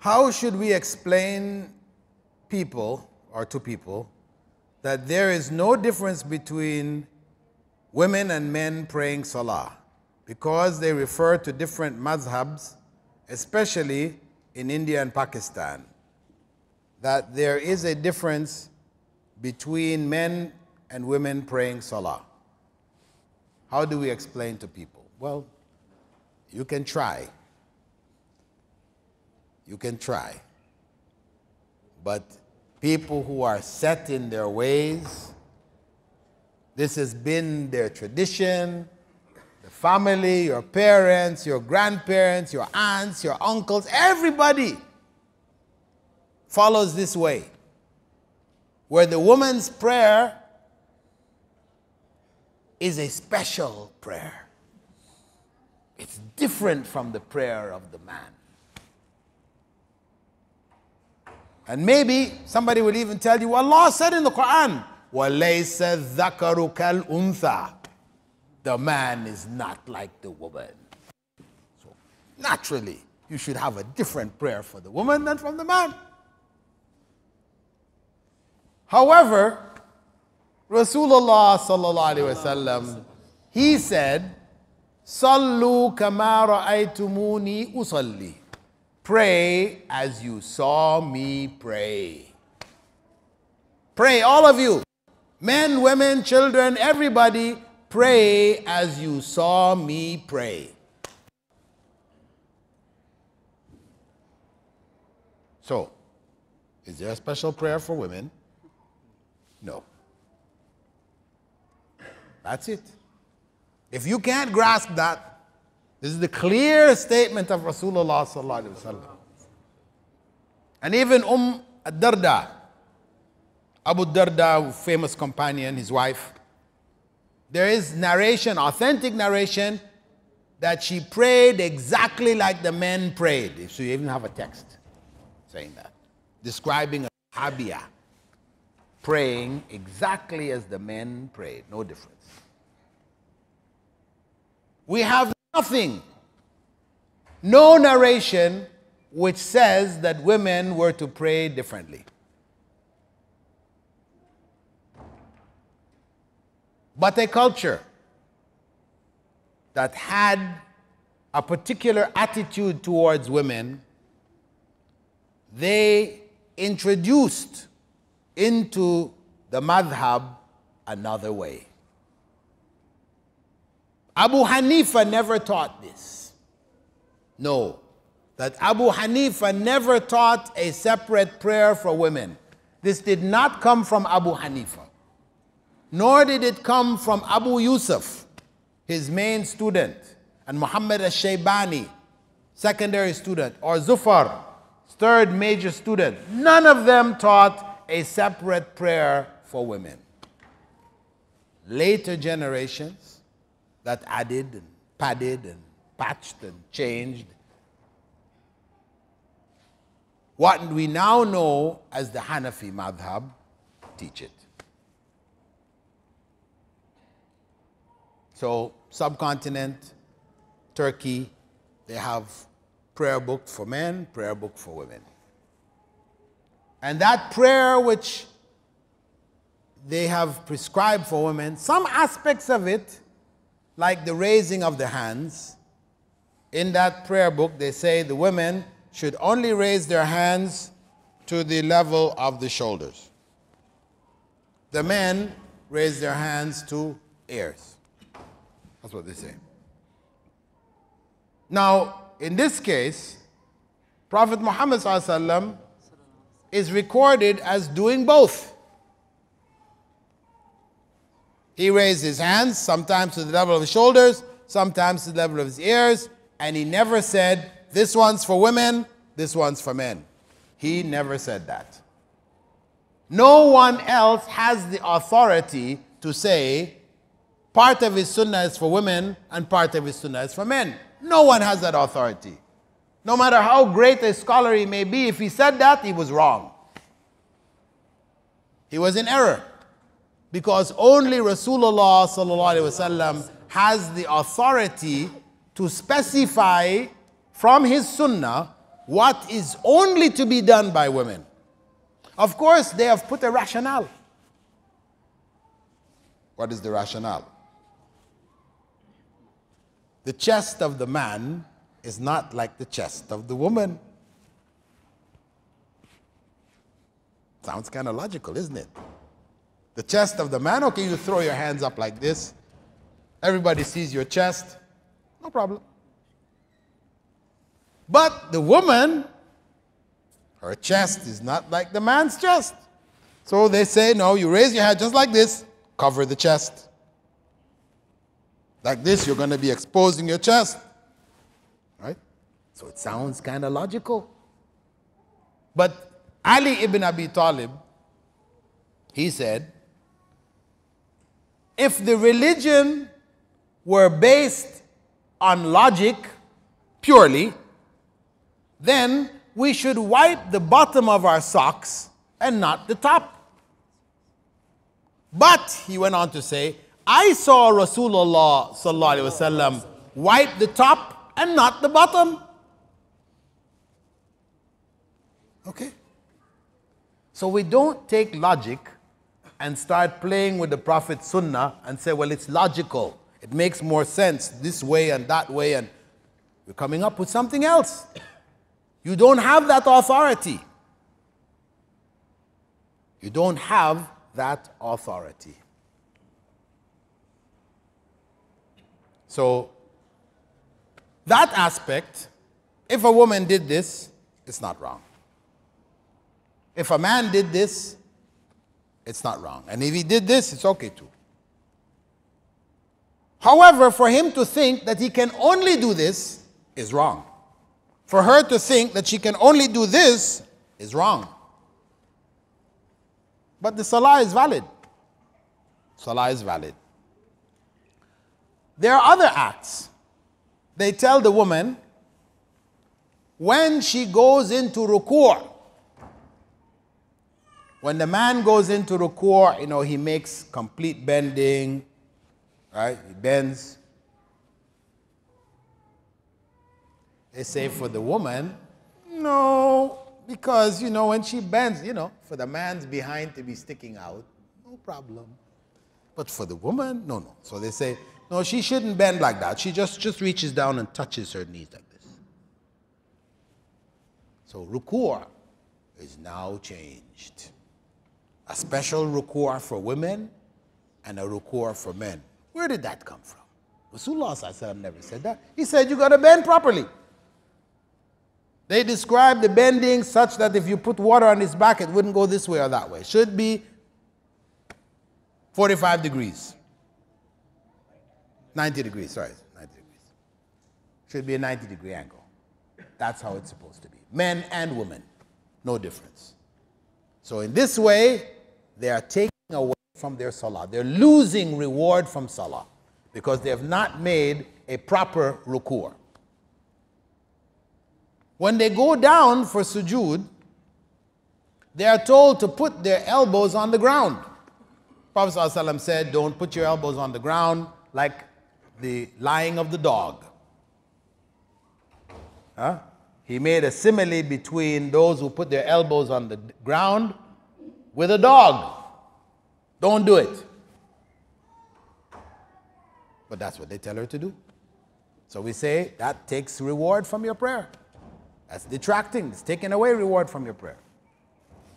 How should we explain people, or to people, that there is no difference between women and men praying salah, because they refer to different madhabs, especially in India and Pakistan, that there is a difference between men and women praying salah? How do we explain to people? Well, you can try. You can try. But people who are set in their ways, this has been their tradition, the family, your parents, your grandparents, your aunts, your uncles, everybody follows this way, where the woman's prayer is a special prayer. It's different from the prayer of the man. And maybe somebody will even tell you, Allah said in the Quran, وَلَيْسَ الذَّكَرُ كَالْأُنثَى. The man is not like the woman. So naturally, you should have a different prayer for the woman than from the man. However, Rasulullah sallallahu alaihi wasallam, he said, "Sallu kama ra'aytumuni usalli." Pray as you saw me pray. Pray, all of you, men, women, children, everybody, pray as you saw me pray. So, is there a special prayer for women? No. That's it. If you can't grasp that, this is the clear statement of Rasulullah sallallahu alaihi wasallam. And even Darda, Abu Darda, famous companion, his wife, there is narration, authentic narration, that she prayed exactly like the men prayed. So you even have a text saying that, describing a Sahabiya praying exactly as the men prayed, no difference. We have nothing, no narration which says that women were to pray differently. But a culture that had a particular attitude towards women, they introduced into the madhab another way. Abu Hanifa never taught this. No, that Abu Hanifa never taught a separate prayer for women. This did not come from Abu Hanifa, nor did it come from Abu Yusuf, his main student, and Muhammad al-Shaybani, secondary student, or Zufar, third major student. None of them taught a separate prayer for women. Later generations that added and padded and patched and changed what we now know as the Hanafi madhab teach it. So, subcontinent, Turkey, they have prayer book for men, prayer book for women. And that prayer which they have prescribed for women, some aspects of it, like the raising of the hands, in that prayer book they say the women should only raise their hands to the level of the shoulders. The men raise their hands to ears. That's what they say. Now, in this case, Prophet Muhammad ﷺ is recorded as doing both. He raised his hands, sometimes to the level of his shoulders, sometimes to the level of his ears, and he never said, this one's for women, this one's for men. He never said that. No one else has the authority to say, part of his sunnah is for women and part of his sunnah is for men. No one has that authority. No matter how great a scholar he may be, if he said that, he was wrong. He was in error. Because only Rasulullah sallallahu alaihi wasallam has the authority to specify from his sunnah what is only to be done by women. Of course, they have put a rationale. What is the rationale? The chest of the man is not like the chest of the woman. Sounds kind of logical, isn't it? The chest of the man, okay, you throw your hands up like this. Everybody sees your chest. No problem. But the woman, her chest is not like the man's chest. So they say, no, you raise your hand just like this, cover the chest. Like this, you're going to be exposing your chest. Right? So it sounds kind of logical. But Ali ibn Abi Talib, he said, if the religion were based on logic purely, then we should wipe the bottom of our socks and not the top. But, he went on to say, I saw Rasulullah sallallahu alaihi wasallam wipe the top and not the bottom. Okay? So we don't take logic and start playing with the Prophet's sunnah and say, well, it's logical. It makes more sense this way and that way, and we're coming up with something else. You don't have that authority. You don't have that authority. So, that aspect, if a woman did this, it's not wrong. If a man did this, it's not wrong. And if he did this, it's okay too. However, for him to think that he can only do this is wrong. For her to think that she can only do this is wrong. But the salah is valid. Salah is valid. There are other acts. They tell the woman, when she goes into ruku', when the man goes into ruku', he makes complete bending, right? He bends. They say for the woman, no, because, when she bends, for the man's behind to be sticking out, no problem. But for the woman, no. So they say, no, she shouldn't bend like that. She just reaches down and touches her knees like this. So ruku' is now changed. A special ruku' for women and a ruku' for men. Where did that come from? Rasulullah never said that. He said you got to bend properly. They describe the bending such that if you put water on his back, it wouldn't go this way or that way. It should be 45 degrees. 90 degrees, sorry, 90 degrees. Should be a 90-degree angle. That's how it's supposed to be. Men and women, no difference. So in this way, they are taking away from their salah. They're losing reward from salah because they have not made a proper ruku'. When they go down for sujood, they are told to put their elbows on the ground. Prophet ﷺ said, don't put your elbows on the ground like the lying of the dog. He made a simile between those who put their elbows on the ground with a dog. Don't do it. But that's what they tell her to do. So we say that takes reward from your prayer. That's detracting. It's taking away reward from your prayer.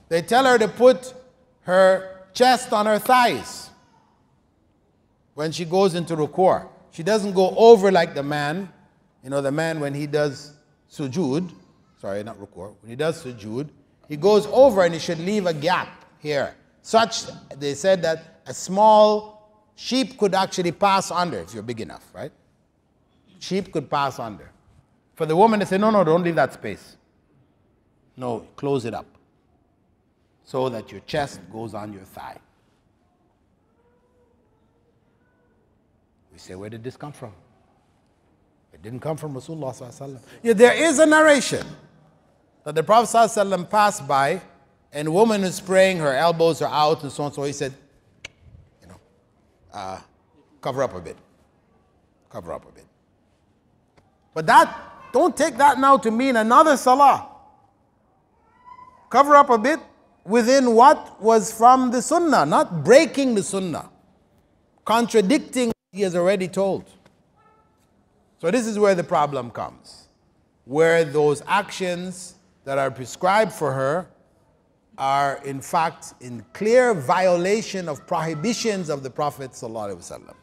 They tell her to put her chest on her thighs when she goes into ruku'. She doesn't go over like the man. The man when he does sujood, sorry, not ruku', when he does sujood, he goes over and he should leave a gap here. Such, they said that a small sheep could actually pass under if you're big enough, right? Sheep could pass under. For the woman, they say, no, don't leave that space. No, close it up so that your chest goes on your thigh. We say, where did this come from? It didn't come from Rasulullah sallallahu alaihi wasallam. Yeah, there is a narration that the Prophet sallallahu alaihi wasallam passed by and a woman is praying, her elbows are out and so on. So he said, cover up a bit. Cover up a bit. But that don't take that now to mean another salah. Cover up a bit within what was from the sunnah, not breaking the sunnah, contradicting what he has already told. So this is where the problem comes, where those actions that are prescribed for her are in fact in clear violation of prohibitions of the Prophet ﷺ.